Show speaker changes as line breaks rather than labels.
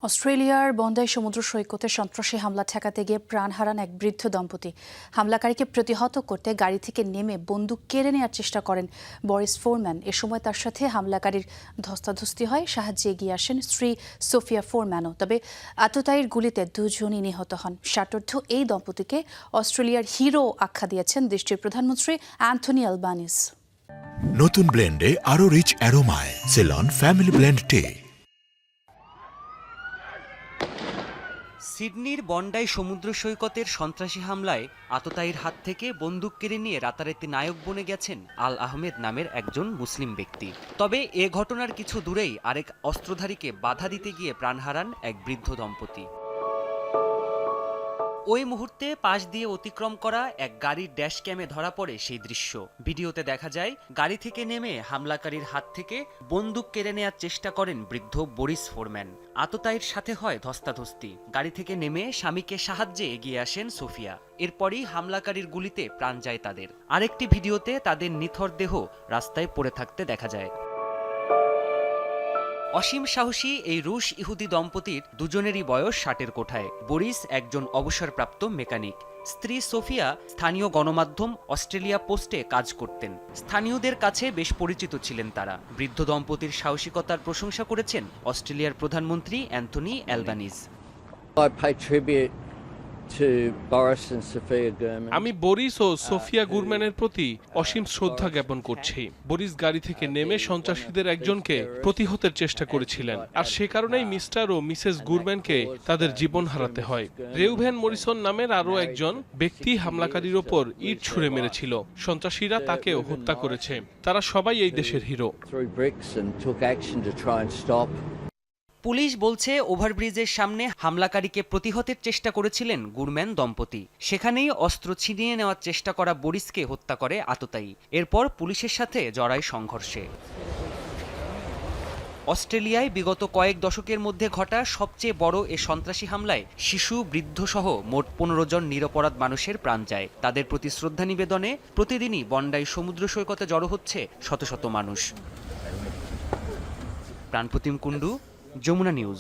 অস্ট্রেলিয়ার বন্দাই সমুদ্র সৈকতে সন্ত্রাসী হামলা ঠেকাতে গিয়ে প্রাণ হারান এক বৃদ্ধ দম্পতি। হামলাকারীকে প্রতিহত করতে গাড়ি থেকে নেমে বন্দুক কেড়ে নেওয়ার চেষ্টা করেন বরিস ফোরম্যান। এ সময় তার সাথে হামলাকারীর ধস্তাধস্তি হয়। সাহায্যে এগিয়ে আসেন স্ত্রী সোফিয়া ফোরম্যানও। তবে আততায়ীর গুলিতে দুজনই নিহত হন। ষাটোর্ধ্ব এই দম্পতিকে অস্ট্রেলিয়ার হিরো আখ্যা দিয়েছেন দেশটির প্রধানমন্ত্রী অ্যান্থনি অ্যালবানিজ।
নতুন ব্লেন্ডে আরো রিচ অ্যারোমায় সেলন ফ্যামিলি ব্লেন্ড টে।
সিডনির বন্ডাই সমুদ্র সৈকতের সন্ত্রাসী হামলায় আততায়ীর হাত থেকে বন্দুক কেড়ে নিয়ে রাতারাতি নায়ক বনে গেছেন আল আহমেদ নামের একজন মুসলিম ব্যক্তি। তবে এ ঘটনার কিছু দূরেই আরেক অস্ত্রধারীকে বাধা দিতে গিয়ে প্রাণ হারান এক বৃদ্ধ দম্পতি। ওই মুহূর্তে পাশ দিয়ে অতিক্রম করা এক গাড়ির ড্যাশ ক্যামে ধরা পড়ে সেই দৃশ্য। ভিডিওতে দেখা যায় গাড়ি থেকে নেমে হামলাকারীর হাত থেকে বন্দুক কেড়ে নেওয়ার চেষ্টা করেন বৃদ্ধ বরিস ফোরম্যান। আততায়ীর সাথে হয় ধস্তাধস্তি। গাড়ি থেকে নেমে স্বামীকে সাহায্যে এগিয়ে আসেন সোফিয়া। এরপরই হামলাকারীর গুলিতে প্রাণ যায় তাদের। আরেকটি ভিডিওতে তাদের নিথর দেহ রাস্তায় পড়ে থাকতে দেখা যায়। অসীম সাহসী এই রুশ ইহুদি দম্পতির দুজনেরই বয়স 60-এর কোঠায়। বরিস একজন অবসরপ্রাপ্ত মেকানিক। স্ত্রী সোফিয়া স্থানীয় গণমাধ্যম অস্ট্রেলিয়া পোস্টে কাজ করতেন। স্থানীয়দের কাছে বেশ পরিচিত ছিলেন তারা। বৃদ্ধ দম্পতির সাহসিকতার প্রশংসা করেছেন অস্ট্রেলিয়ার প্রধানমন্ত্রী অ্যান্থনি অ্যালবানিজ।
আমি বরিস ও সোফিয়া গুরম্যানের প্রতি অসীম শ্রদ্ধা জ্ঞাপন করছি। বরিস গাড়ি থেকে নেমে সন্ত্রাসীদের একজনকে প্রতিহতের চেষ্টা করেছিলেন, আর সে কারণেই মিস্টার ও মিসেস গুরম্যানকে তাদের জীবন হারাতে হয়। রেউভেন মরিসন নামের আরও একজন ব্যক্তি হামলাকারীর ওপর ইট ছুঁড়ে মেরেছিল। সন্ত্রাসীরা তাকেও হত্যা করেছে। তারা সবাই এই দেশের হিরো।
পুলিশ বলছে ওভারব্রিজের সামনে হামলাকারীকে প্রতিহতের চেষ্টা করেছিলেন গুরম্যান দম্পতি। সেখানেই অস্ত্র ছিনিয়ে নেওয়ার চেষ্টা করা বরিসকে হত্যা করে আততায়ী। এরপর পুলিশের সাথে জড়ায় সংঘর্ষে। অস্ট্রেলিয়ায় বিগত কয়েক দশকের মধ্যে ঘটা সবচেয়ে বড় এ সন্ত্রাসী হামলায় শিশু, বৃদ্ধসহ মোট 15 জন নিরপরাধ মানুষের প্রাণ যায়। তাদের প্রতি শ্রদ্ধা নিবেদনে প্রতিদিনই বন্ডাই সমুদ্র সৈকতে জড়ো হচ্ছে শত শত মানুষ। প্রাণপ্রতিম কুণ্ডু, যমুনা নিউজ।